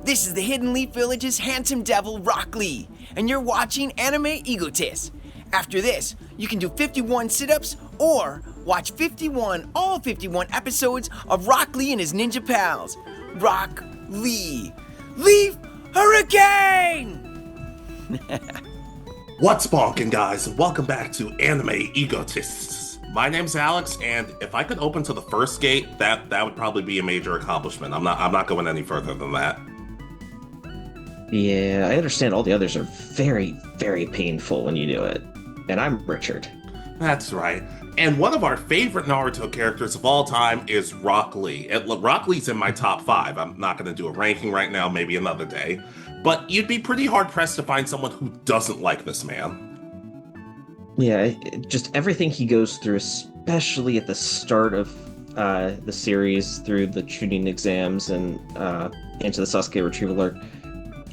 This is the Hidden Leaf Village's handsome devil, Rock Lee, and you're watching Anime Egotists. After this, you can do 51 sit-ups or watch all 51 episodes of Rock Lee and his ninja pals. Rock Lee. Leaf Hurricane! What's bonking, guys, and welcome back to Anime Egotists. My name's Alex, and if I could open to the first gate, that would probably be a major accomplishment. I'm not going any further than that. Yeah, I understand all the others are very, very painful when you do it. And I'm Richard. That's right. And one of our favorite Naruto characters of all time is Rock Lee. Rock Lee's in my top 5. I'm not going to do a ranking right now, maybe another day. But you'd be pretty hard-pressed to find someone who doesn't like this man. Yeah, just everything he goes through, especially at the start of the series through the tuning exams and into the Sasuke retrieval arc,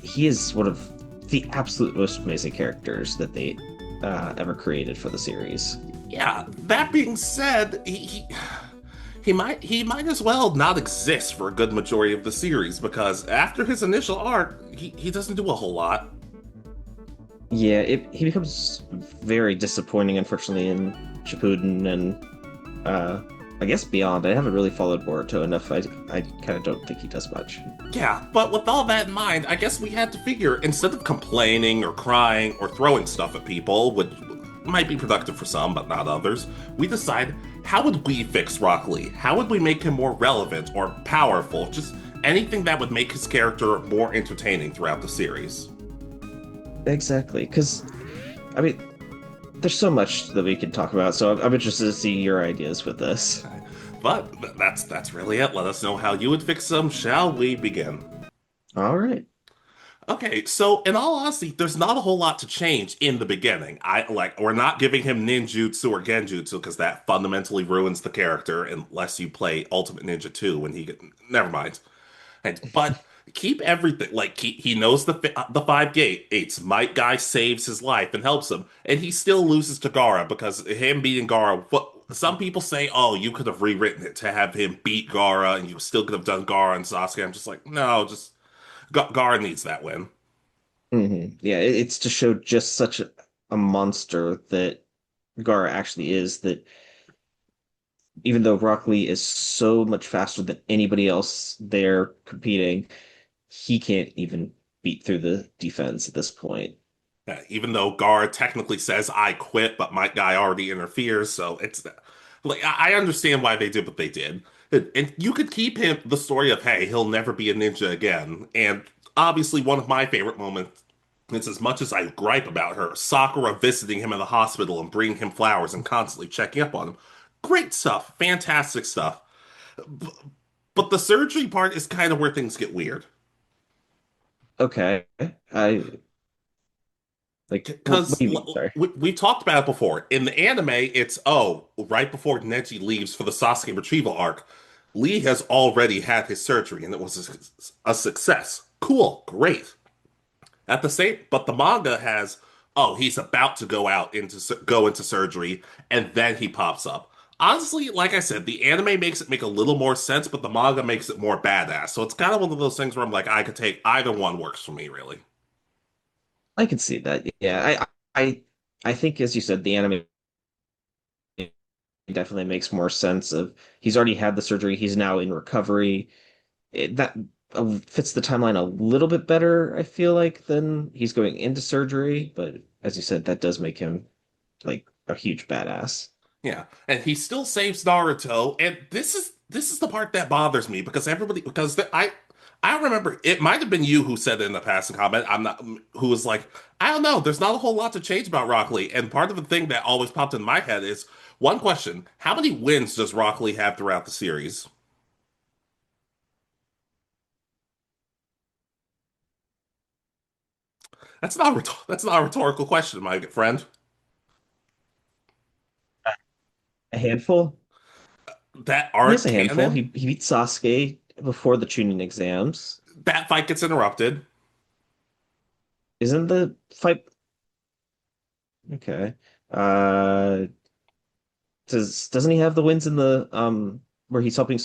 he is one of the absolute most amazing characters that they ever created for the series. Yeah, that being said, he might as well not exist for a good majority of the series because after his initial arc, he doesn't do a whole lot. Yeah, he becomes very disappointing, unfortunately, in Shippuden and I guess beyond. I haven't really followed Boruto enough. I kind of don't think he does much. Yeah, but with all that in mind, I guess we had to figure instead of complaining or crying or throwing stuff at people, which might be productive for some but not others, we decided how would we fix Rock Lee? How would we make him more relevant or powerful? Just anything that would make his character more entertaining throughout the series. Exactly, because, I mean, there's so much that we can talk about, so I'm interested to see your ideas with this. But that's really it. Let us know how you would fix them. Shall we begin? All right. Okay, so in all honesty, there's not a whole lot to change in the beginning. We're not giving him ninjutsu or genjutsu because that fundamentally ruins the character unless you play Ultimate Ninja 2 when never mind. But keep everything he knows the 5 gates. Might Guy saves his life and helps him, and he still loses to Gaara because him beating Gaara. Some people say, oh, you could have rewritten it to have him beat Gaara, and you still could have done Gaara and Sasuke. I'm just like, no, just Gaara needs that win. Yeah, it's to show just such a monster that Gaara actually is, that even though Rock Lee is so much faster than anybody else there competing, he can't even beat through the defense at this point. Even though Gaara technically says I quit, but my guy already interferes, so it's like I understand why they did what they did. And you could keep him the story of hey, he'll never be a ninja again. And obviously one of my favorite moments is as much as I gripe about her, Sakura visiting him in the hospital and bringing him flowers and constantly checking up on him. Great stuff, fantastic stuff. But the surgery part is kind of where things get weird. Okay, I what Because do you mean? Sorry. we talked about it before. In the anime, it's, oh, right before Neji leaves for the Sasuke retrieval arc, Lee has already had his surgery and it was a success. Cool, great. But the manga has, oh, he's about to go into surgery and then he pops up. Honestly, like I said, the anime makes it make a little more sense, but the manga makes it more badass. So it's kind of one of those things where I'm like, I could take either one works for me, really. I can see that. Yeah, I think as you said, the anime definitely makes more sense of he's already had the surgery, he's now in recovery. That fits the timeline a little bit better, I feel like, than he's going into surgery. But as you said, that does make him like a huge badass. Yeah, and he still saves Naruto, and this is the part that bothers me because I remember it might have been you who said it in the passing comment. I'm not who was like, I don't know, there's not a whole lot to change about Rock Lee, and part of the thing that always popped in my head is one question: how many wins does Rock Lee have throughout the series? That's not a rhetorical question, my good friend. A handful? That He has aren't a handful. He canon. he beat Sasuke before the tuning exams. That fight gets interrupted. Isn't the fight okay? Uh, doesn't he have the wins in the where he's helping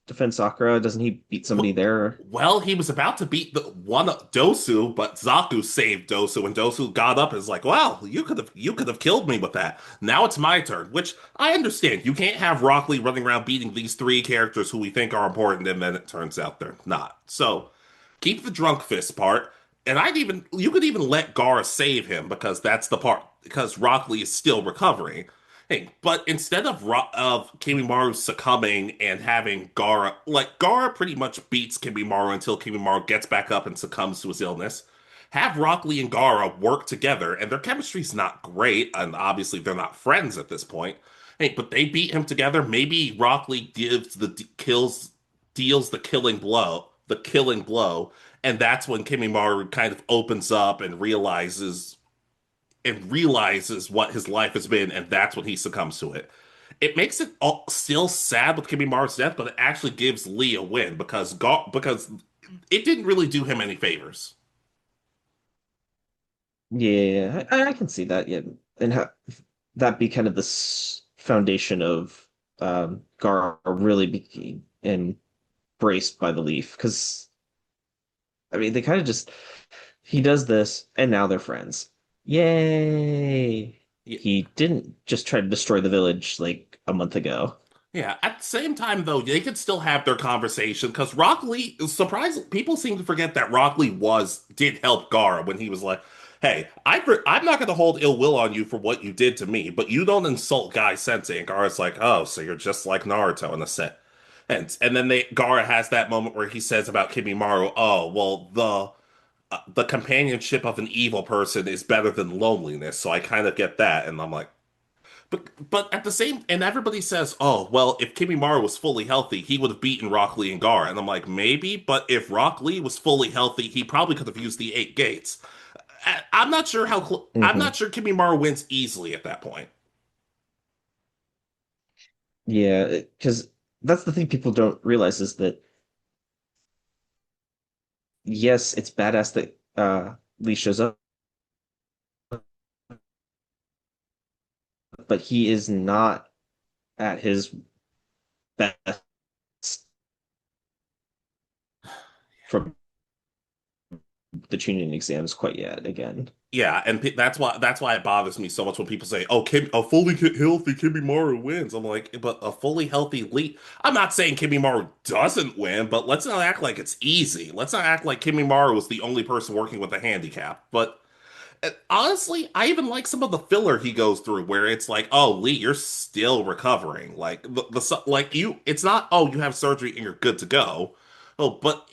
defend Sakura? Doesn't he beat somebody there? Well, he was about to beat the one Dosu, but Zaku saved Dosu, and Dosu got up and was like, "Well, you could have killed me with that. Now it's my turn." Which I understand. You can't have Rock Lee running around beating these three characters who we think are important, and then it turns out they're not. So keep the drunk fist part, and you could even let Gara save him because that's the part because Rock Lee is still recovering. Hey, but instead of Kimimaro succumbing and having Gara, like Gara pretty much beats Kimimaro until Kimimaro gets back up and succumbs to his illness. Have Rock Lee and Gara work together, and their chemistry's not great, and obviously they're not friends at this point. Hey, but they beat him together. Maybe Rock Lee gives deals the killing blow, and that's when Kimimaro kind of opens up and realizes what his life has been, and that's when he succumbs to it. It makes it still sad with Kimimara's death, but it actually gives Lee a win because it didn't really do him any favors. Yeah, I can see that. Yeah, and that be kind of the foundation of Gar really being embraced by the Leaf because I mean they kind of just he does this and now they're friends. Yay! Yeah, He didn't just try to destroy the village like a month ago. yeah. At the same time, though, they could still have their conversation because Rock Lee. Surprising, people seem to forget that Rock Lee did help Gara when he was like, "Hey, I'm not going to hold ill will on you for what you did to me, but you don't insult Guy Sensei." And Gara's like, "Oh, so you're just like Naruto in a set." And then Gara has that moment where he says about Kimimaro, "Oh, well, the companionship of an evil person is better than loneliness." So I kind of get that, and I'm like, but at the same, and everybody says, "Oh, well, if Kimimaro was fully healthy, he would have beaten Rock Lee and Gara." And I'm like, maybe, but if Rock Lee was fully healthy, he probably could have used the eight gates. I'm not sure I'm Hmm. not sure Kimimaro wins easily at that point. Yeah, because that's the thing people don't realize is that yes, it's badass that Lee shows up, but he is not at his best from the tuning exams quite yet again. Yeah, and that's why it bothers me so much when people say, "Oh, a fully healthy Kimimaro wins." I'm like, but a fully healthy Lee. I'm not saying Kimimaro doesn't win, but let's not act like it's easy. Let's not act like Kimimaro was the only person working with a handicap. But honestly, I even like some of the filler he goes through, where it's like, "Oh, Lee, you're still recovering." Like like it's not, "Oh, you have surgery and you're good to go." Oh, but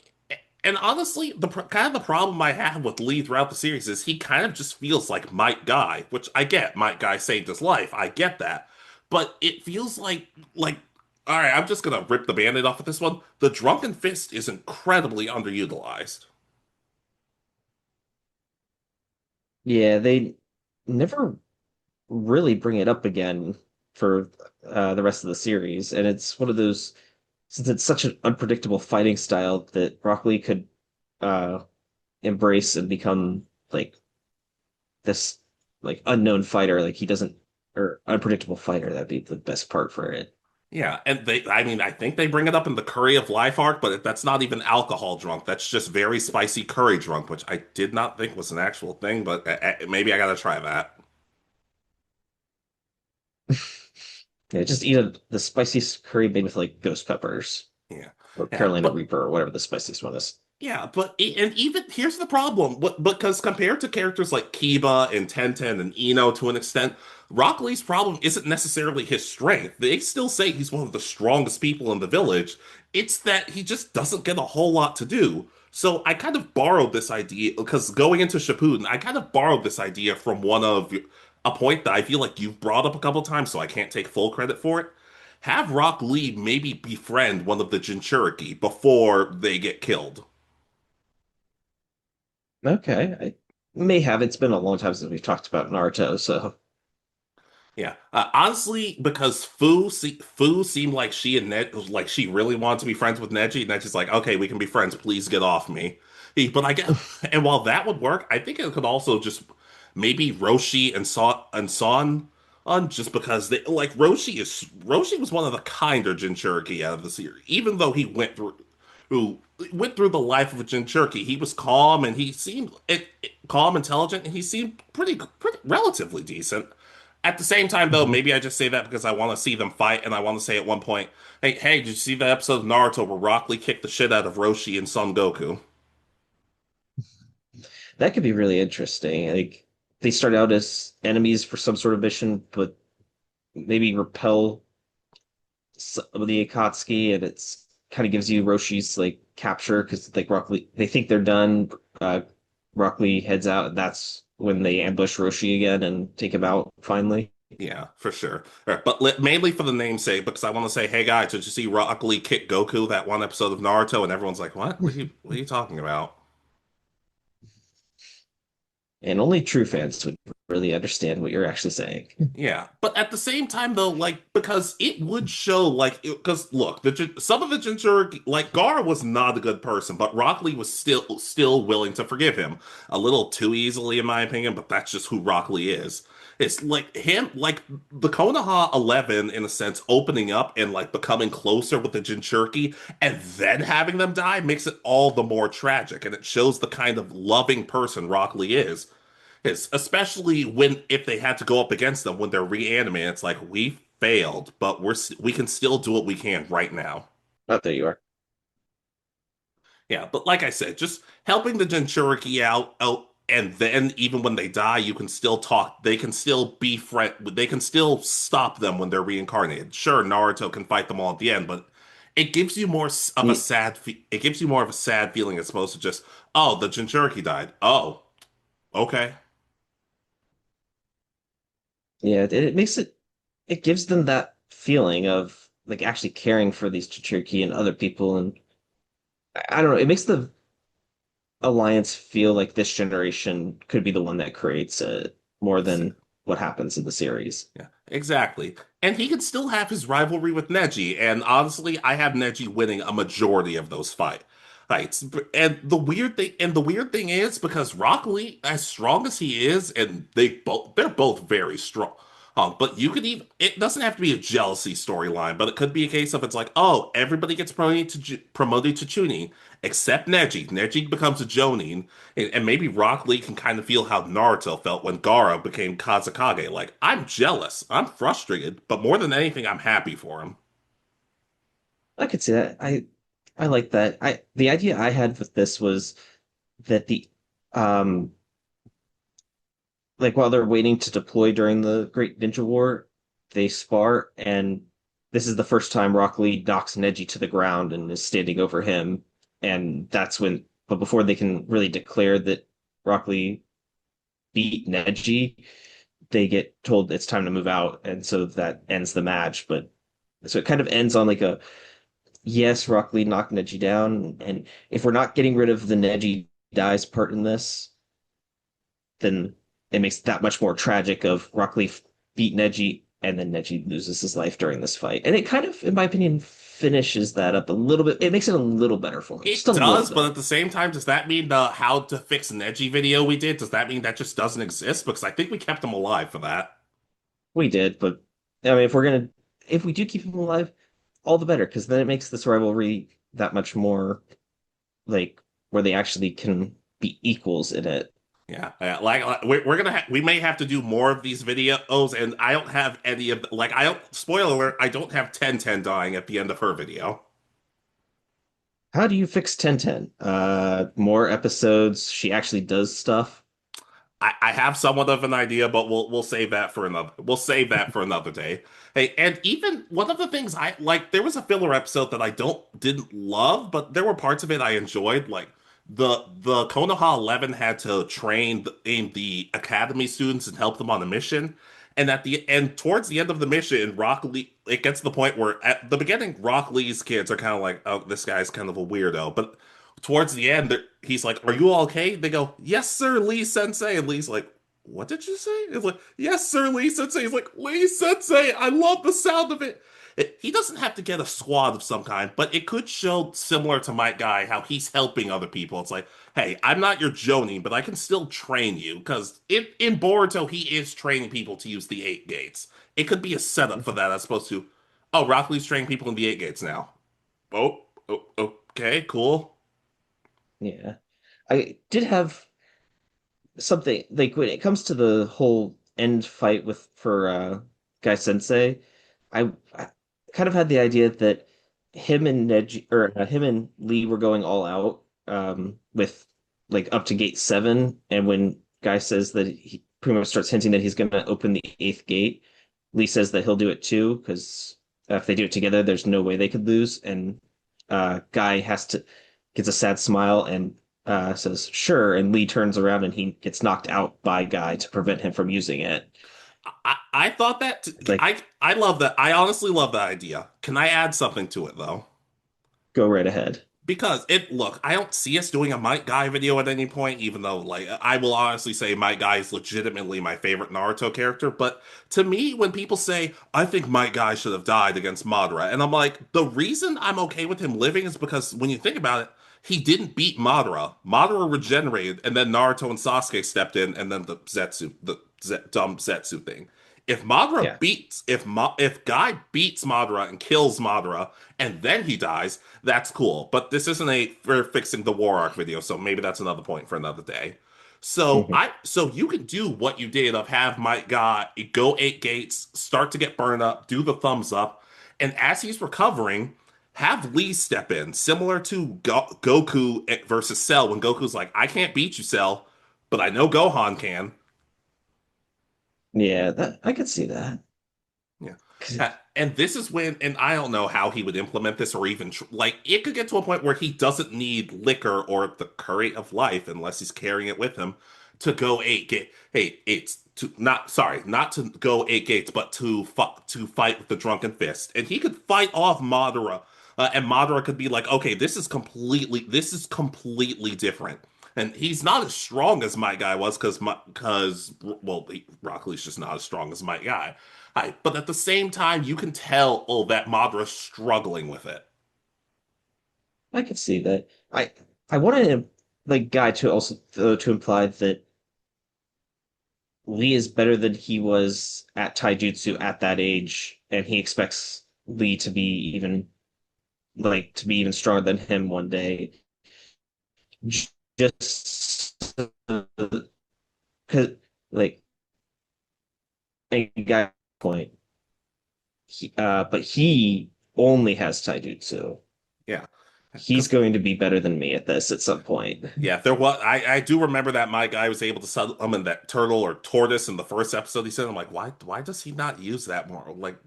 and honestly, kind of the problem I have with Lee throughout the series is he kind of just feels like Might Guy, which I get. Might Guy saved his life. I get that. But it feels like all right, I'm just gonna rip the band-aid off of this one. The Drunken Fist is incredibly underutilized. Yeah, they never really bring it up again for the rest of the series, and it's one of those since it's such an unpredictable fighting style that Rock Lee could uh, embrace and become like this like unknown fighter, like he doesn't or unpredictable fighter. That'd be the best part for it. Yeah, and I mean, I think they bring it up in the Curry of Life arc, but that's not even alcohol drunk. That's just very spicy curry drunk, which I did not think was an actual thing, but maybe I gotta try that. Yeah, just eat the spiciest curry made with like ghost peppers Yeah, or yeah, Carolina but Reaper or whatever the spiciest one is. yeah, and even here's the problem, because compared to characters like Kiba and Tenten and Ino to an extent, Rock Lee's problem isn't necessarily his strength. They still say he's one of the strongest people in the village. It's that he just doesn't get a whole lot to do. So I kind of borrowed this idea because going into Shippuden, I kind of borrowed this idea from a point that I feel like you've brought up a couple times, so I can't take full credit for it. Have Rock Lee maybe befriend one of the Jinchuriki before they get killed. Okay, I may have. It's been a long time since we've talked about Naruto, so Yeah, honestly, because Fu seemed like she and like she really wanted to be friends with Neji, and Neji's like, "Okay, we can be friends. Please get off me." But I get, and while that would work, I think it could also just maybe Roshi and Son Just because Roshi was one of the kinder Jinchuriki out of the series, even though he who went through the life of a Jinchuriki. He was calm and he seemed calm, intelligent, and he seemed pretty relatively decent. At the same time, though, Mhm. maybe I just say that because I want to see them fight, and I want to say at one point, hey, did you see the episode of Naruto where Rock Lee kicked the shit out of Roshi and Son Goku? That could be really interesting. Like they start out as enemies for some sort of mission, but maybe repel the Akatsuki, and it's kind of gives you Roshi's like capture because like Rock Lee, they think they're done. Uh, Rock Lee heads out, and that's when they ambush Roshi again and take him out finally. Yeah, for sure. All right, but mainly for the namesake, because I want to say, hey guys, did you see Rock Lee kick Goku that one episode of Naruto? And everyone's like, what? What are you talking about? And only true fans would really understand what you're actually saying. Yeah, but at the same time, though, like because it would show, like, because look, some of the Jinchuriki, like Gaara was not a good person, but Rock Lee was still willing to forgive him a little too easily, in my opinion. But that's just who Rock Lee is. It's like him, like the Konoha 11, in a sense, opening up and like becoming closer with the Jinchuriki, and then having them die makes it all the more tragic, and it shows the kind of loving person Rock Lee is, especially when if they had to go up against them when they're reanimated, it's like we failed, but we can still do what we can right now. Oh, there you are. Yeah, but like I said, just helping the Jinchuriki out, and then even when they die, you can still talk. They can still be friend. They can still stop them when they're reincarnated. Sure, Naruto can fight them all at the end, but it gives you of a Yeah, it gives you more of a sad feeling as opposed to just, oh, the Jinchuriki died. Oh, okay. yeah, it makes it gives them that feeling of like actually caring for these Chichiriki and other people, and I don't know, it makes the Alliance feel like this generation could be the one that creates it more than what happens in the series. Yeah, exactly. And he could still have his rivalry with Neji. And honestly, I have Neji winning a majority of those fights. And the weird thing is because Rock Lee, as strong as he is, and they're both very strong. But you could even it doesn't have to be a jealousy storyline, but it could be a case of it's like, oh, everybody gets promoted to Chunin except Neji. Neji becomes a Jonin, and maybe Rock Lee can kind of feel how Naruto felt when Gaara became Kazekage. Like, I'm jealous, I'm frustrated, but more than anything, I'm happy for him. I could see that. I like that. I the idea I had with this was that the um like while they're waiting to deploy during the Great Ninja War, they spar, and this is the first time Rock Lee knocks Neji to the ground and is standing over him, and that's when. But before they can really declare that Rock Lee beat Neji, they get told it's time to move out, and so that ends the match. But so it kind of ends on like a yes, Rock Lee knocked Neji down, and if we're not getting rid of the Neji dies part in this, then it makes it that much more tragic of Rock Lee beat Neji and then Neji loses his life during this fight. And it kind of, in my opinion, finishes that up a little bit. It makes it a little better for me. Just It a little does, but bit. at the same time, does that mean the how to fix Neji video we did? Does that mean that just doesn't exist? Because I think we kept him alive for that. We did, but I mean, if we do keep him alive, all the better, because then it makes this rivalry that much more like where they actually can be equals in it. Yeah, yeah, we're gonna we may have to do more of these videos, and I don't have any of like I don't spoiler alert, I don't have 1010 dying at the end of her video. How do you fix 1010? More episodes. She actually does stuff. I have somewhat of an idea, but we'll save that for another day. Hey, and even one of the things I like, there was a filler episode that I didn't love, but there were parts of it I enjoyed. Like the Konoha 11 had to train the academy students and help them on a mission. And at the end, towards the end of the mission, Rock Lee, it gets to the point where at the beginning, Rock Lee's kids are kind of like, oh, this guy's kind of a weirdo. But towards the end, he's like, "Are you all okay?" They go, "Yes, sir, Lee Sensei." And Lee's like, "What did you say?" It's like, "Yes, sir, Lee Sensei." He's like, "Lee Sensei, I love the sound of it." He doesn't have to get a squad of some kind, but it could show similar to Might Guy how he's helping other people. It's like, hey, I'm not your Jonin, but I can still train you because in Boruto he is training people to use the eight gates. It could be a setup for that as opposed to, oh, Rock Lee's training people in the eight gates now. Okay, cool. Yeah. I did have something like when it comes to the whole end fight with for Guy Sensei, I kind of had the idea that him and Neji or him and Lee were going all out with like up to gate 7, and when Guy says that he pretty much starts hinting that he's going to open the eighth gate, Lee says that he'll do it too because if they do it together, there's no way they could lose, and Guy has to gets a sad smile and says sure, and Lee turns around and he gets knocked out by Guy to prevent him from using it. I thought Like, I love that. I honestly love that idea. Can I add something to it though? go right ahead. Because look, I don't see us doing a Might Guy video at any point, even though, like, I will honestly say Might Guy is legitimately my favorite Naruto character. But to me, when people say, I think Might Guy should have died against Madara, and I'm like, the reason I'm okay with him living is because when you think about it, he didn't beat Madara. Madara regenerated, and then Naruto and Sasuke stepped in, and then the dumb Zetsu thing. If Madara Yeah. beats, if Guy beats Madara and kills Madara, and then he dies, that's cool. But this isn't a for fixing the war arc video, so maybe that's another point for another day. Mhm. So you can do what you did of have my guy go eight gates, start to get burned up, do the thumbs up, and as he's recovering, have Lee step in, similar to Goku versus Cell when Goku's like, I can't beat you, Cell, but I know Gohan can. Yeah, that I could see that. Yeah. 'Cause And this is when, and I don't know how he would implement this or even like it could get to a point where he doesn't need liquor or the current of life unless he's carrying it with him to go eight gate. Hey, it's to not sorry, not to go eight gates, but to fight with the drunken fist, and he could fight off Madara, and Madara could be like, okay, this is completely different. And he's not as strong as my guy was because well, Rock Lee's just not as strong as my guy. Hi, but at the same time, you can tell, oh, that Madara's struggling with it. I could see that. I wanted him like Guy to also to imply that Lee is better than he was at Taijutsu at that age, and he expects Lee to be even to be even stronger than him one day. Just because like a guy point, but he only has taijutsu. Yeah, He's because going to be better than me at this at some point. yeah, there was I do remember that my guy was able to summon that turtle or tortoise in the first episode. He said, "I'm like, why does he not use that more? Like,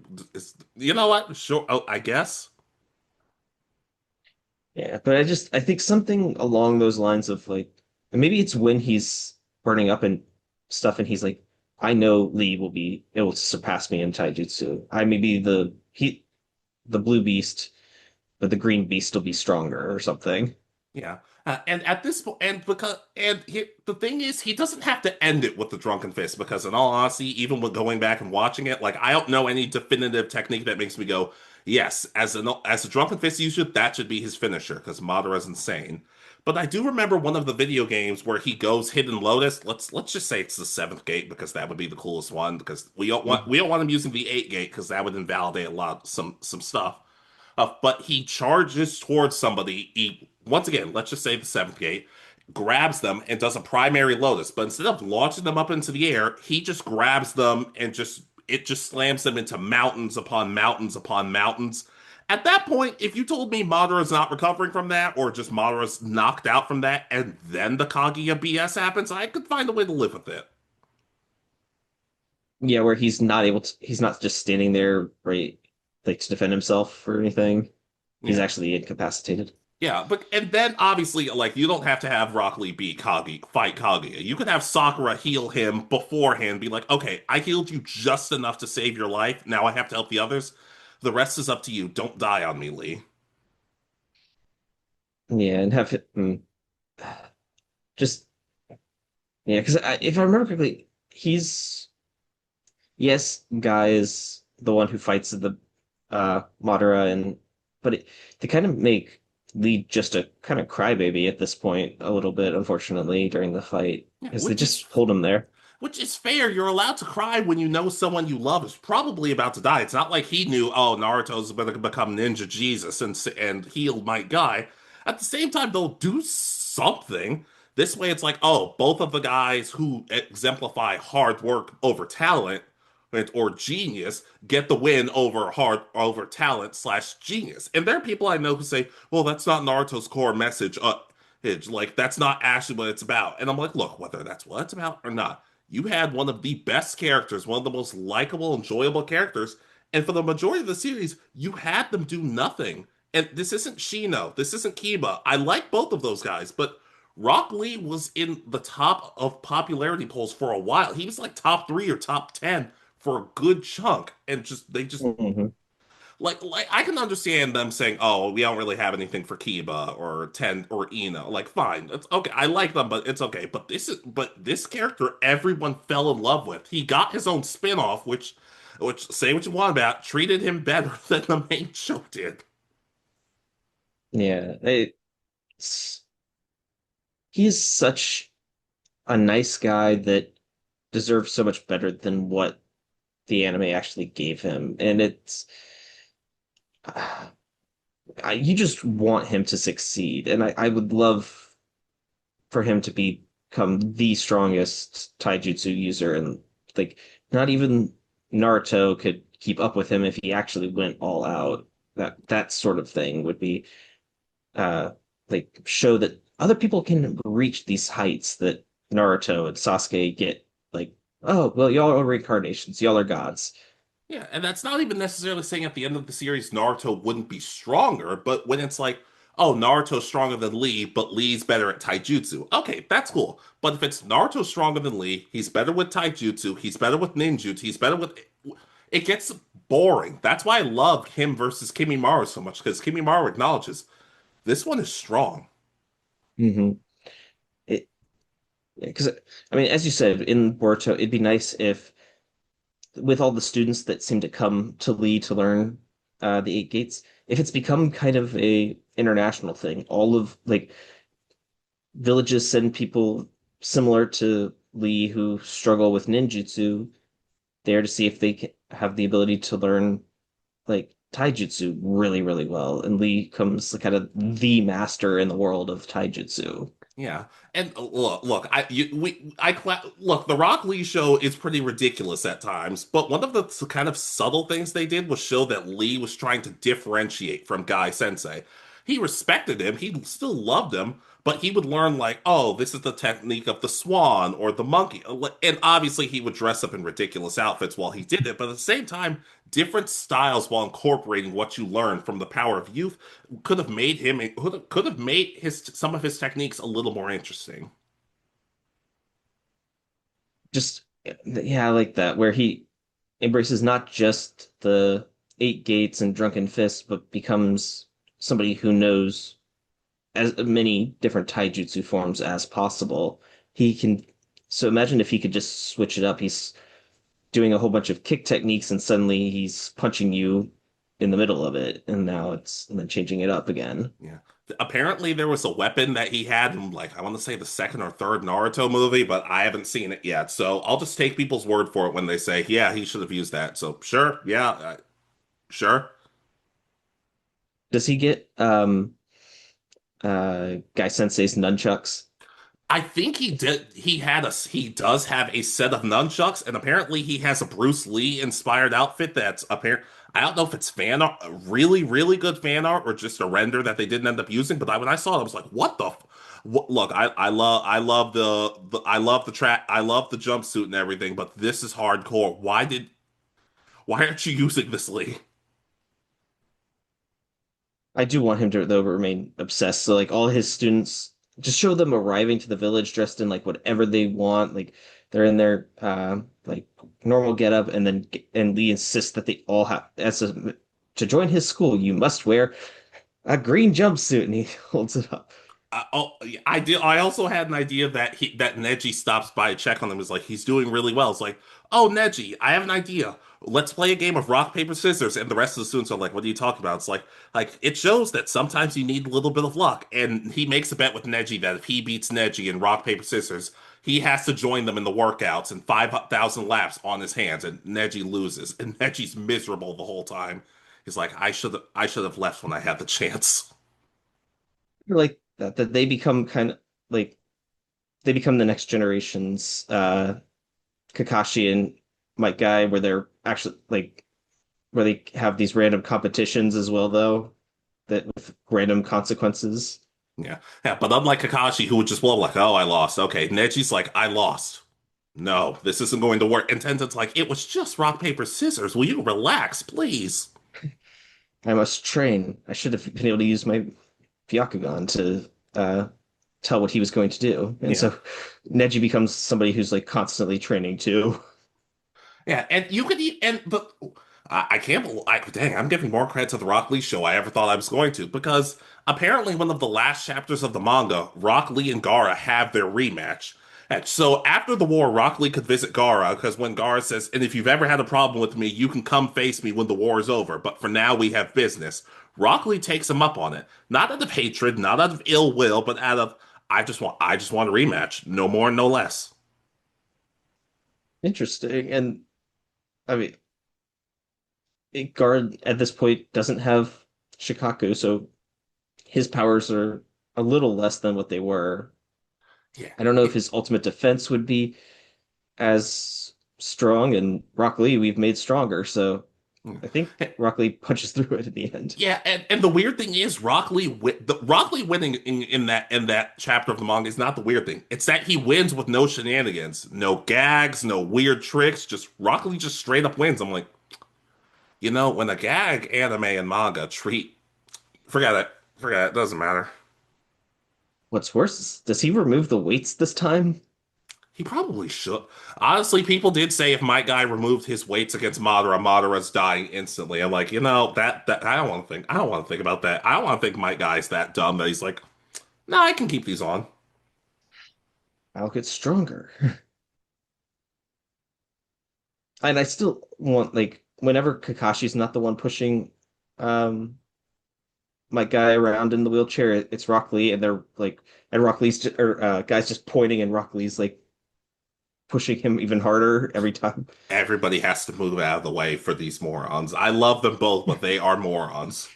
you know what? Sure, oh, I guess." Yeah, but I think something along those lines of like maybe it's when he's burning up and stuff, and he's like, I know Lee will be able to surpass me in taijutsu. I may be the blue beast, but the green beast will be stronger or something. Yeah. And at this point, the thing is, he doesn't have to end it with the drunken fist because, in all honesty, even with going back and watching it, like I don't know any definitive technique that makes me go, yes, as a drunken fist user, that should be his finisher because Madara's insane. But I do remember one of the video games where he goes Hidden Lotus. Let's just say it's the seventh gate because that would be the coolest one because we don't want him using the eight gate because that would invalidate a lot some stuff. But he charges towards somebody. He once again, let's just say the seventh gate, grabs them and does a primary lotus. But instead of launching them up into the air, he just grabs them and just slams them into mountains upon mountains upon mountains. At that point, if you told me Madara's not recovering from that, or just Madara's knocked out from that, and then the Kaguya BS happens, I could find a way to live with it. Yeah, where he's not just standing there, right, like to defend himself or anything. He's Yeah. actually incapacitated. Yeah, but and then obviously, like you don't have to have Rock Lee fight Kaguya. You could have Sakura heal him beforehand, be like, okay, I healed you just enough to save your life. Now I have to help the others. The rest is up to you. Don't die on me, Lee. Yeah, and have just yeah, because if I remember correctly, he's yes, Guy is the one who fights the Madara, and but they kind of make Lee just a kind of crybaby at this point a little bit, unfortunately, during the fight, Yeah, because they just hold him there. which is fair. You're allowed to cry when you know someone you love is probably about to die. It's not like he knew, oh, Naruto's going to become Ninja Jesus and heal my guy. At the same time, they'll do something. This way, it's like, oh, both of the guys who exemplify hard work over talent or genius get the win over talent slash genius. And there are people I know who say, well, that's not Naruto's core message. Like that's not actually what it's about. And I'm like, look, whether that's what it's about or not, you had one of the best characters, one of the most likable, enjoyable characters, and for the majority of the series, you had them do nothing. And this isn't Shino, this isn't Kiba. I like both of those guys, but Rock Lee was in the top of popularity polls for a while. He was like top 3 or top 10 for a good chunk, and just they just Hmm. like I can understand them saying, "Oh, we don't really have anything for Kiba or Ten or Ino." Like, fine, it's okay. I like them, but it's okay. But this character, everyone fell in love with. He got his own spin-off, which say what you want about, treated him better than the main show did. Yeah, he is such a nice guy that deserves so much better than what the anime actually gave him, and you just want him to succeed, and I would love for him to become the strongest taijutsu user, and like not even Naruto could keep up with him if he actually went all out. That sort of thing would be uh like show that other people can reach these heights that Naruto and Sasuke get. Like, oh well, y'all are reincarnations, y'all are gods. Yeah, and that's not even necessarily saying at the end of the series Naruto wouldn't be stronger, but when it's like, oh, Naruto's stronger than Lee, but Lee's better at taijutsu. Okay, that's cool. But if it's Naruto's stronger than Lee, he's better with taijutsu, he's better with ninjutsu, he's better with it gets boring. That's why I love him versus Kimimaro so much, because Kimimaro acknowledges this one is strong. Hmm. It because I mean, as you said in Boruto, it'd be nice if with all the students that seem to come to Lee to learn the Eight Gates, if it's become kind of a international thing, all of like villages send people similar to Lee who struggle with ninjutsu there to see if they have the ability to learn like taijutsu really, really well. And Lee comes kind of the master in the world of taijutsu. Yeah, and look, look. The Rock Lee show is pretty ridiculous at times, but one of the kind of subtle things they did was show that Lee was trying to differentiate from Guy Sensei. He respected him, he still loved him, but he would learn like, oh, this is the technique of the swan or the monkey, and obviously he would dress up in ridiculous outfits while he did it. But at the same time, different styles while incorporating what you learn from the power of youth could have made his some of his techniques a little more interesting. Just yeah, I like that where he embraces not just the Eight Gates and Drunken Fist, but becomes somebody who knows as many different taijutsu forms as possible. He can, so imagine if he could just switch it up. He's doing a whole bunch of kick techniques and suddenly he's punching you in the middle of it, and now it's and then changing it up again. Yeah. Apparently there was a weapon that he had in like I want to say the second or third Naruto movie, but I haven't seen it yet. So I'll just take people's word for it when they say, "Yeah, he should have used that." So sure, yeah, sure. Does he get Guy Sensei's nunchucks? I think he did. He does have a set of nunchucks, and apparently he has a Bruce Lee inspired outfit that's apparent. I don't know if it's fan art, really, really good fan art, or just a render that they didn't end up using. But when I saw it, I was like, "What the? What? Look, I love the track, I love the jumpsuit and everything, but this is hardcore. Why aren't you using this, Lee?" I do want him to though remain obsessed. So like all his students, just show them arriving to the village dressed in like whatever they want. Like they're in their like normal getup, and then and Lee insists that they all have to join his school. You must wear a green jumpsuit, and he holds it up. I did. I also had an idea that Neji stops by to check on him. Is like he's doing really well. It's like, oh Neji, I have an idea. Let's play a game of rock paper scissors. And the rest of the students are like, what are you talking about? It's like it shows that sometimes you need a little bit of luck. And he makes a bet with Neji that if he beats Neji in rock paper scissors, he has to join them in the workouts and 5,000 laps on his hands. And Neji loses, and Neji's miserable the whole time. He's like, I should have left when I had the chance. Like that they become kind of like they become the next generation's Kakashi and Might Guy, where they're actually like where they have these random competitions as well, though, that with random consequences. Yeah. Yeah, but unlike Kakashi, who would just blow like, oh, I lost. Okay, Neji's like, I lost. No, this isn't going to work. And Tenten's like, it was just rock, paper, scissors. Will you relax, please? I must train. I should have been able to use my Byakugan to tell what he was going to do. And Yeah. so Neji becomes somebody who's like constantly training too. Yeah, and you could and but I can't believe dang, I'm giving more credit to the Rock Lee show I ever thought I was going to, because apparently one of the last chapters of the manga, Rock Lee and Gaara have their rematch. And so after the war, Rock Lee could visit Gaara because when Gaara says, and if you've ever had a problem with me, you can come face me when the war is over. But for now, we have business. Rock Lee takes him up on it, not out of hatred, not out of ill will, but out of I just want a rematch, no more, no less. Interesting. And I mean, Guard at this point doesn't have Shikaku, so his powers are a little less than what they were. Yeah. I don't know if his ultimate defense would be as strong, and Rock Lee we've made stronger, so I think Rock Lee punches through it at the end. Yeah, and the weird thing is Rock Lee winning in that chapter of the manga is not the weird thing. It's that he wins with no shenanigans, no gags, no weird tricks. Just Rock Lee just straight up wins. I'm like, when a gag anime and manga treat, forget it, doesn't matter. What's worse is, does he remove the weights this time? He probably should. Honestly, people did say if my guy removed his weights against Madara, Madara's dying instantly. I'm like, that I don't want to think about that. I don't want to think my guy's that dumb that he's like, no, I can keep these on. I'll get stronger. And I still want like whenever Kakashi's not the one pushing um my guy around in the wheelchair, it's Rock Lee, and they're like, and Rock Lee's or guy's just pointing, and Rock Lee's like pushing him even harder every time. Everybody has to move out of the way for these morons. I love them both, but they are morons.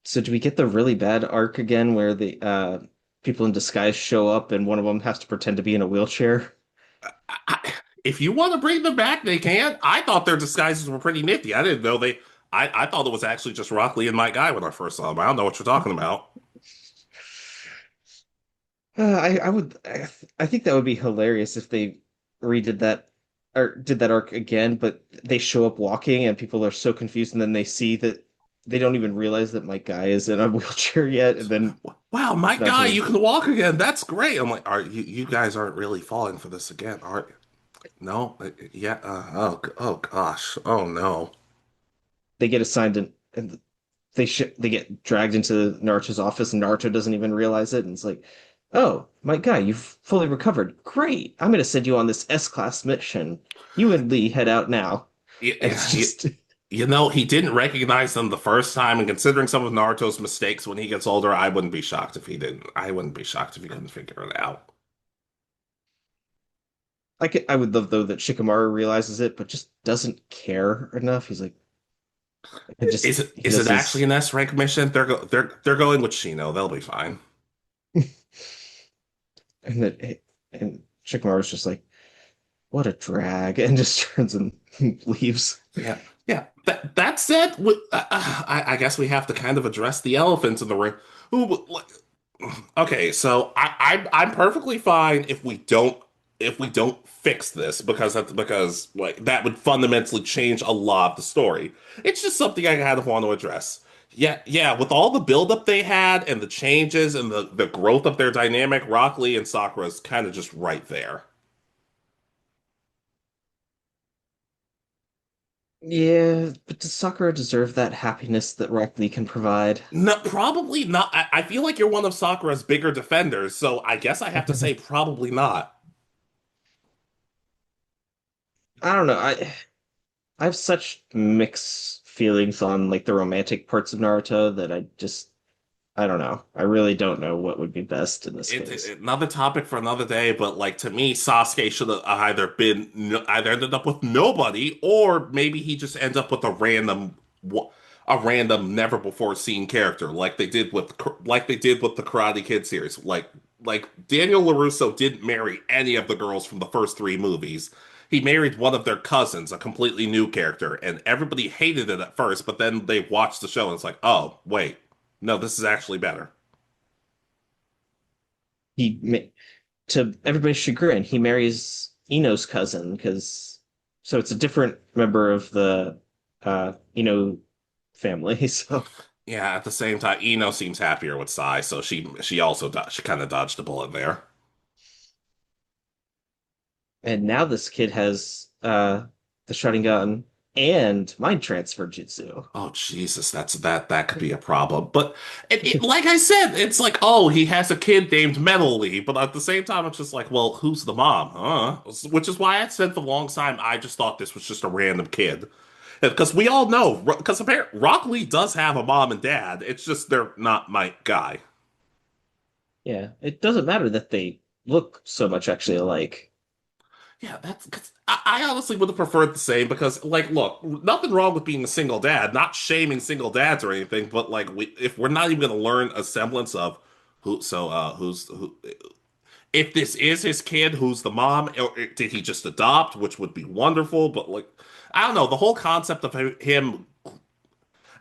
So do we get the really bad arc again where the people in disguise show up and one of them has to pretend to be in a wheelchair? If you want to bring them back, they can. I thought their disguises were pretty nifty. I didn't know they. I thought it was actually just Rock Lee and my guy when I first saw them. I don't know what you're talking about. I think that would be hilarious if they redid that or did that arc again, but they show up walking and people are so confused, and then they see that they don't even realize that my guy is in a wheelchair yet, and then Wow, my guy, eventually you can walk again. That's great. I'm like, are you guys aren't really falling for this again, are you? No, yeah. Oh gosh. Oh no. they get assigned and they get dragged into Naruto's office, and Naruto doesn't even realize it, and it's like, oh, my guy, you've fully recovered. Great. I'm gonna send you on this S-class mission. You and Lee head out now. And Yeah, it's just he didn't recognize them the first time, and considering some of Naruto's mistakes when he gets older, I wouldn't be shocked if he didn't. I wouldn't be shocked if he couldn't figure it out. I would love though that Shikamaru realizes it, but just doesn't care enough. He's like, it just Is it he is does it actually his an S rank mission? They're going with Shino. They'll be fine. and then and Shikamaru's just like, what a drag, and just turns and leaves. Yeah, yeah. That said, I guess we have to kind of address the elephants in the room. Okay, so I'm perfectly fine if we don't fix this because like that would fundamentally change a lot of the story. It's just something I kind of want to address. Yeah, yeah, with all the buildup they had and the changes and the growth of their dynamic, Rock Lee and Sakura is kind of just right there. Yeah, but does Sakura deserve that happiness that Rock Lee can provide? No, probably not. I feel like you're one of Sakura's bigger defenders, so I guess I have to say probably not. I don't know. I have such mixed feelings on like the romantic parts of Naruto that I don't know. I really don't know what would be best in this case. Another topic for another day, but like to me, Sasuke should have either been either ended up with nobody, or maybe he just ends up with a random never before seen character, like they did with the Karate Kid series. Like Daniel LaRusso didn't marry any of the girls from the first three movies. He married one of their cousins, a completely new character, and everybody hated it at first, but then they watched the show and it's like, oh wait, no, this is actually better. He ma- to everybody's chagrin, he marries Ino's cousin because so it's a different member of the Ino family. So Yeah, at the same time, Ino seems happier with Sai, so she kind of dodged a bullet there. and now this kid has the Sharingan and mind transfer jutsu. Oh Jesus, that could be a problem. But like I said, it's like, oh, he has a kid named Mentally, but at the same time, it's just like, well, who's the mom, huh? Which is why I said for a long time I just thought this was just a random kid, because we all know, because apparently Rock Lee does have a mom and dad. It's just they're not my guy. Yeah, it doesn't matter that they look so much actually alike. Yeah, that's 'cause I honestly would have preferred the same because, like, look, nothing wrong with being a single dad, not shaming single dads or anything, but like, if we're not even going to learn a semblance of who, if this is his kid, who's the mom, or did he just adopt, which would be wonderful, but like, I don't know, the whole concept of him,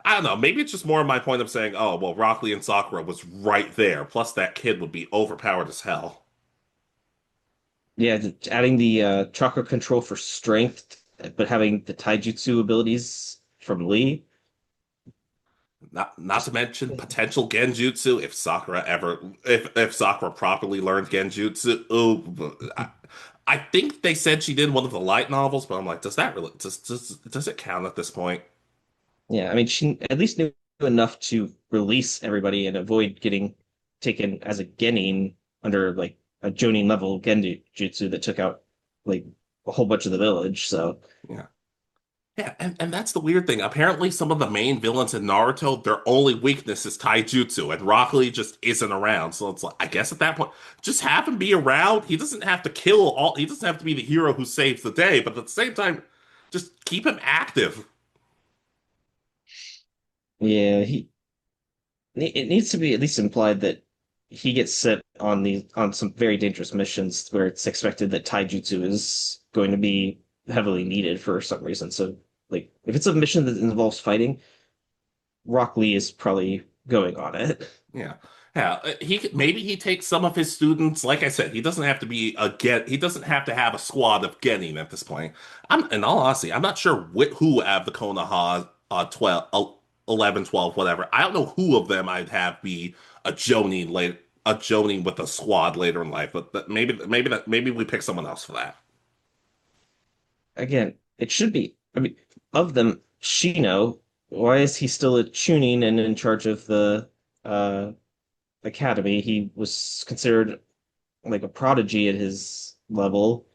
I don't know, maybe it's just more of my point of saying, oh, well, Rock Lee and Sakura was right there, plus that kid would be overpowered as hell. Yeah, adding the chakra control for strength, but having the taijutsu abilities from Lee. Not to Just mention potential genjutsu if Sakura properly learned genjutsu. Oh, I think they said she did one of the light novels, but I'm like, does it count at this point? yeah, I mean, she at least knew enough to release everybody and avoid getting taken as a genin under like a Jonin level genjutsu that took out like a whole bunch of the village. So Yeah. Yeah, and that's the weird thing. Apparently, some of the main villains in Naruto, their only weakness is taijutsu, and Rock Lee just isn't around. So it's like, I guess at that point, just have him be around. He doesn't have to kill all. He doesn't have to be the hero who saves the day, but at the same time, just keep him active. yeah, he it needs to be at least implied that he gets set on the on some very dangerous missions where it's expected that taijutsu is going to be heavily needed for some reason. So like if it's a mission that involves fighting, Rock Lee is probably going on it. Yeah. Yeah, maybe he takes some of his students. Like I said, he doesn't have to be a get. He doesn't have to have a squad of Genin at this point. In all honesty, I'm not sure who out of the Konoha 12, 11, 12, whatever. I don't know who of them I'd have be a Jonin with a squad later in life. But maybe we pick someone else for that. Again, it should be. I mean, of them, Shino, why is he still a tuning and in charge of the uh academy? He was considered like a prodigy at his level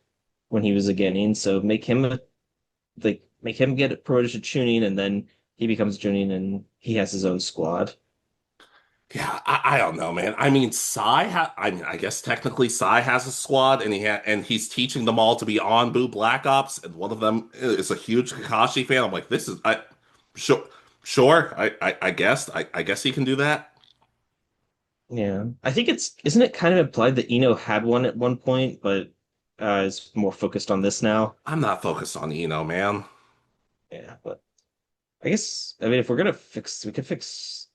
when he was a Genin, so make him get promoted to tuning and then he becomes tuning and he has his own squad. Yeah, I don't know, man. I mean, I mean, I guess technically Sai has a squad, and he's teaching them all to be on Boo Black Ops, and one of them is a huge Kakashi fan. I'm like, this is sure, sure. I guess he can do that. Yeah. I think it's isn't it kind of implied that Eno had one at one point, but is more focused on this now? I'm not focused on Eno, man. Yeah, but I guess I mean if we're gonna fix we could fix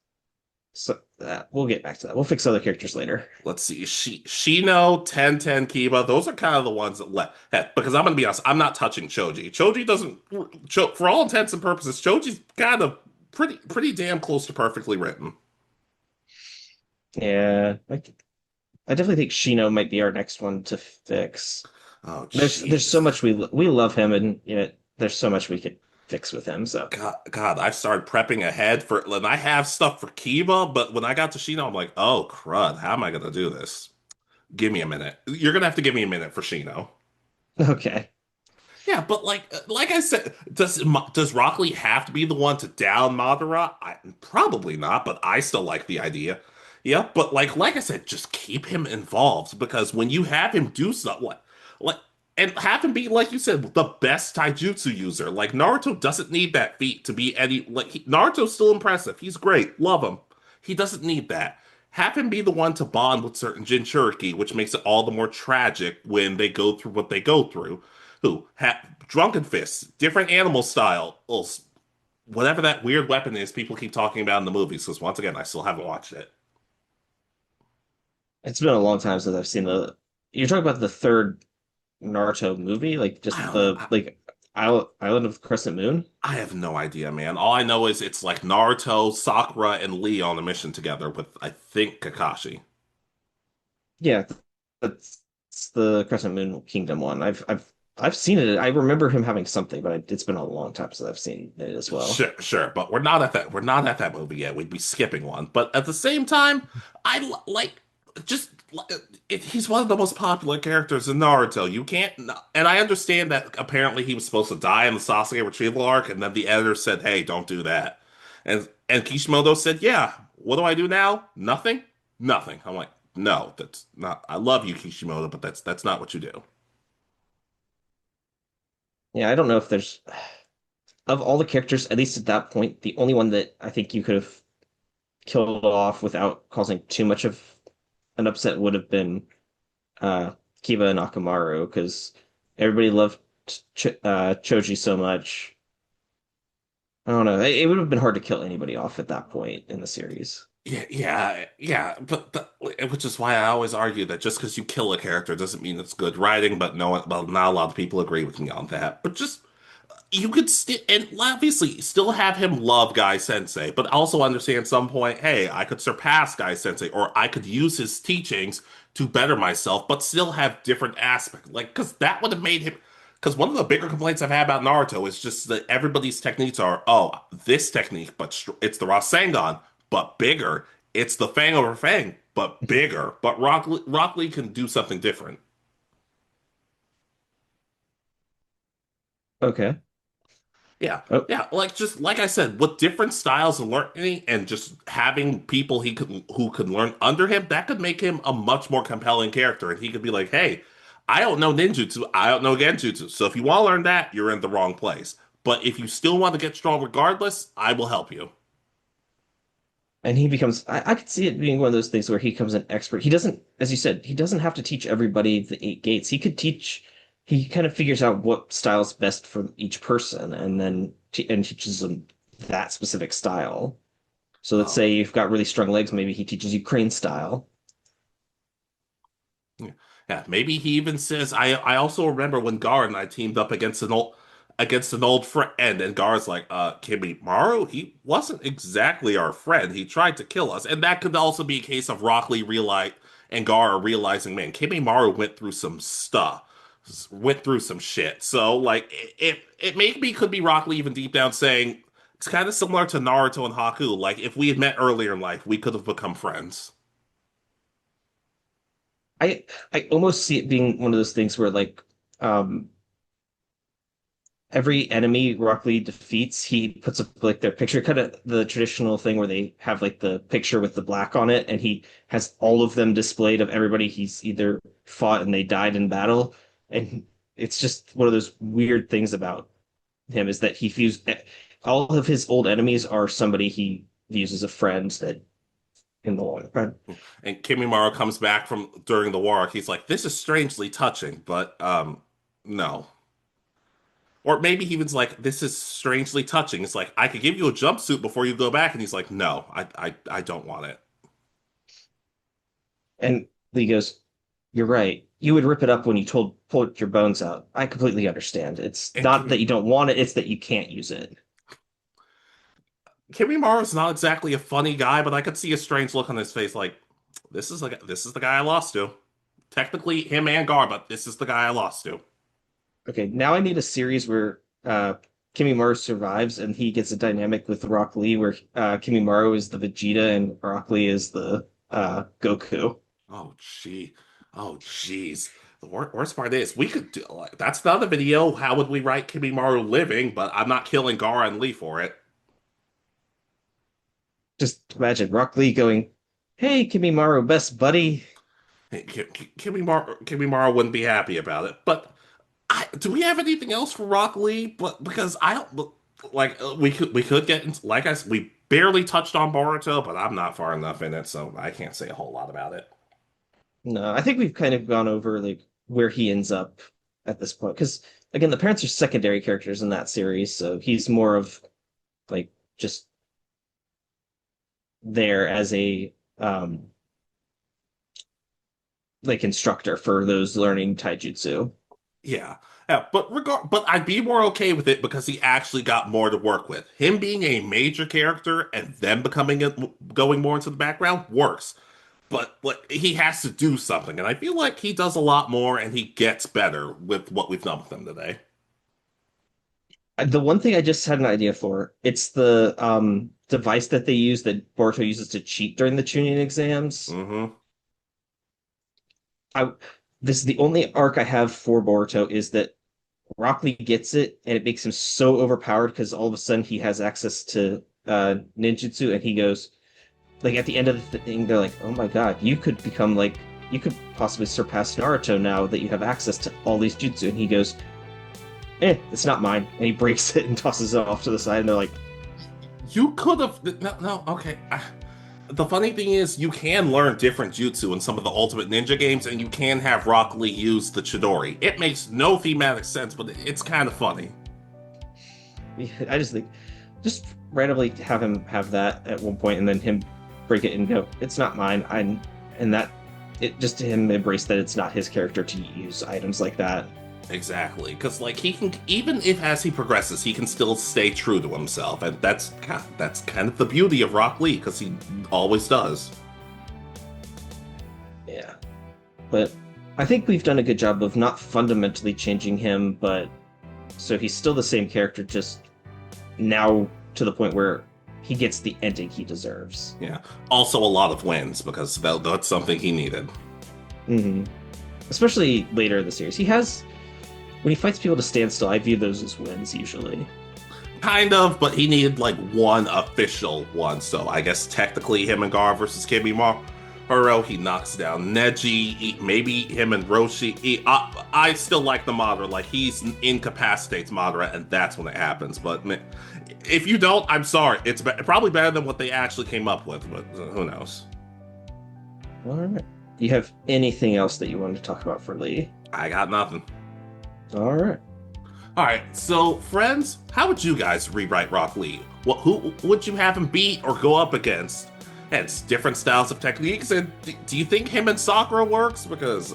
that. We'll get back to that. We'll fix other characters later. Let's see, Shino, 1010 Kiba. Those are kind of the ones that left. Heck, because I'm gonna be honest, I'm not touching Choji. Choji doesn't, for all intents and purposes, Choji's kind of pretty damn close to perfectly written. Yeah, I definitely think Shino might be our next one to fix. Oh, There's so jeez. much we love him, and there's so much we could fix with him. So God, I've started prepping ahead for, and I have stuff for Kiba, but when I got to Shino, I'm like, oh crud, how am I gonna do this? Give me a minute. You're gonna have to give me a minute for Shino. okay. Yeah, but like I said, does Rock Lee have to be the one to down Madara? Probably not, but I still like the idea. Yeah, but like I said, just keep him involved because when you have him do stuff like and have him be like you said the best taijutsu user. Like Naruto doesn't need that feat to be any Naruto's still impressive. He's great, love him. He doesn't need that. Have him be the one to bond with certain Jinchuriki, which makes it all the more tragic when they go through what they go through who drunken fists, different animal style, whatever that weird weapon is people keep talking about in the movies. Because once again, I still haven't watched it. It's been a long time since I've seen the. You're talking about the third Naruto movie, like I just don't know. the like Island of the Crescent Moon. I have no idea, man. All I know is it's like Naruto, Sakura, and Lee on a mission together with I think Kakashi. Yeah, that's the Crescent Moon Kingdom one. I've seen it. I remember him having something, but it's been a long time since I've seen it as well. Sure, but we're not at that movie yet. We'd be skipping one. But at the same time, like just he's one of the most popular characters in Naruto. You can't, and I understand that apparently he was supposed to die in the Sasuke retrieval arc, and then the editor said, "Hey, don't do that." And Kishimoto said, "Yeah, what do I do now? Nothing, nothing." I'm like, "No, that's not. I love you, Kishimoto, but that's not what you do." Yeah, I don't know if there's of all the characters, at least at that point, the only one that I think you could have killed off without causing too much of an upset would have been uh, Kiba and Akamaru because everybody loved Choji so much. I don't know. It would have been hard to kill anybody off at that point in the series. Yeah. Which is why I always argue that just because you kill a character doesn't mean it's good writing. But no, well, not a lot of people agree with me on that. But just you could still and obviously still have him love Guy Sensei, but also understand at some point, hey, I could surpass Guy Sensei, or I could use his teachings to better myself, but still have different aspects. Like, because that would have made him. Because one of the bigger complaints I've had about Naruto is just that everybody's techniques are, oh, this technique, but it's the Rasengan, but bigger. It's the Fang over Fang, but bigger. But Rock Lee can do something different. Okay. Yeah, Oh, yeah, like just like I said, with different styles of learning and just having people he could who could learn under him, that could make him a much more compelling character. And he could be like, "Hey, I don't know ninjutsu, I don't know genjutsu. So if you want to learn that, you're in the wrong place. But if you still want to get strong regardless, I will help you." and he becomes, I could see it being one of those things where he becomes an expert. He doesn't, as you said, he doesn't have to teach everybody the eight gates. He kind of figures out what style's best for each person and then and teaches them that specific style. So let's Oh, say you've got really strong legs, maybe he teaches you crane style. yeah. Yeah, maybe he even says, I also remember when Gar and I teamed up against an old friend, and Gar's like, Kimimaro, he wasn't exactly our friend. He tried to kill us. And that could also be a case of Rock Lee realize and Gar are realizing, man, Kimimaro went through some stuff. Went through some shit. So like it maybe could be Rock Lee even deep down saying it's kind of similar to Naruto and Haku. Like if we had met earlier in life, we could have become friends. I almost see it being one of those things where um every enemy Rock Lee defeats, he puts up like their picture, kind of the traditional thing where they have like the picture with the black on it, and he has all of them displayed of everybody he's either fought and they died in battle. And it's just one of those weird things about him is that he views all of his old enemies are somebody he views as a friend that in the long run. And Kimimaro comes back from during the war. He's like, "This is strangely touching, but no." Or maybe he even's like, "This is strangely touching." It's like, "I could give you a jumpsuit before you go back," and he's like, "No, I don't want it." And Lee goes, "You're right. You would rip it up when you pulled your bones out. I completely understand. It's And not that you don't want it, it's that you can't use it." Kimimaro not exactly a funny guy, but I could see a strange look on his face, like, this is the guy I lost to. Technically, him and Gar, but this is the guy I lost to. Okay, now I need a series where Kimimaro survives and he gets a dynamic with Rock Lee where Kimimaro is the Vegeta and Rock Lee is the Goku. Oh, gee. Oh, jeez. The worst part is, we could do, like, that's not a video. How would we write Kimimaro living? But I'm not killing Gara and Lee for it. Just imagine Rock Lee going, "Hey, Kimimaro, best buddy." Hey, Kimimaro wouldn't be happy about it. But do we have anything else for Rock Lee? But because I don't like we could get into, like I said, we barely touched on Boruto, but I'm not far enough in it, so I can't say a whole lot about it. No, I think we've kind of gone over like where he ends up at this point because again, the parents are secondary characters in that series, so he's more of like just there as a like instructor for those learning taijutsu. Yeah. Yeah, but I'd be more okay with it because he actually got more to work with. Him being a major character and then going more into the background works. But like he has to do something, and I feel like he does a lot more and he gets better with what we've done with him today. The one thing I just had an idea for, it's the device that they use that Boruto uses to cheat during the tuning exams. Hmm. I This is the only arc I have for Boruto is that Rock Lee gets it and it makes him so overpowered because all of a sudden he has access to ninjutsu and he goes like at the end of the thing they're like, "Oh my God, you could become like you could possibly surpass Naruto now that you have access to all these jutsu." And he goes, it's not mine. And he breaks it and tosses it off to the side and they're like, You could have no, okay. The funny thing is, you can learn different jutsu in some of the Ultimate Ninja games, and you can have Rock Lee use the Chidori. It makes no thematic sense, but it's kind of funny. I just think just randomly have him have that at one point and then him break it and go, "It's not mine." And that it just to him embrace that it's not his character to use items like that. Exactly, because like he can, even if as he progresses, he can still stay true to himself, and that's kind of the beauty of Rock Lee, because he always does. Yeah. But I think we've done a good job of not fundamentally changing him, but so he's still the same character, just now to the point where he gets the ending he deserves. Yeah. Also, a lot of wins because that's something he needed. Hmm. Especially later in the series. He has, when he fights people to stand still, I view those as wins usually. Kind of, but he needed like one official one. So I guess technically him and Gar versus Kimimaro, he knocks down Neji, maybe him and Roshi. I still like the Madara, like he's incapacitates Madara, and that's when it happens. But if you don't, I'm sorry. It's probably better than what they actually came up with, but who knows? All right. Do you have anything else that you wanted to talk about for Lee? I got nothing. All right. All right, so friends, how would you guys rewrite Rock Lee? Who would you have him beat or go up against? And it's different styles of techniques. And do you think him and Sakura works? Because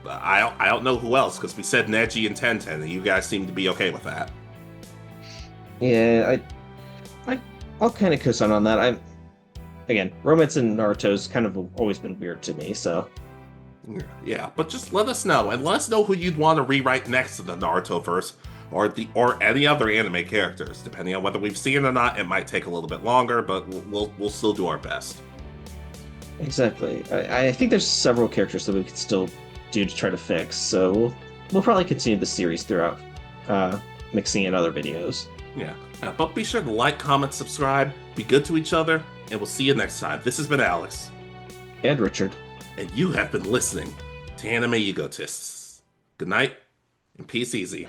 I don't know who else. Because we said Neji and Tenten, and you guys seem to be okay with that. Yeah, I'll kind of co-sign on that. Again, romance in Naruto's kind of always been weird to me, so. Yeah, but just let us know, and let us know who you'd want to rewrite next to the Naruto verse, or any other anime characters. Depending on whether we've seen it or not, it might take a little bit longer, but we'll still do our best. Exactly. I think there's several characters that we could still do to try to fix, so we'll probably continue the series throughout, mixing in other videos. Yeah, but be sure to like, comment, subscribe, be good to each other, and we'll see you next time. This has been Alex. And Richard. And you have been listening to Anime Egotists. Good night, and peace easy.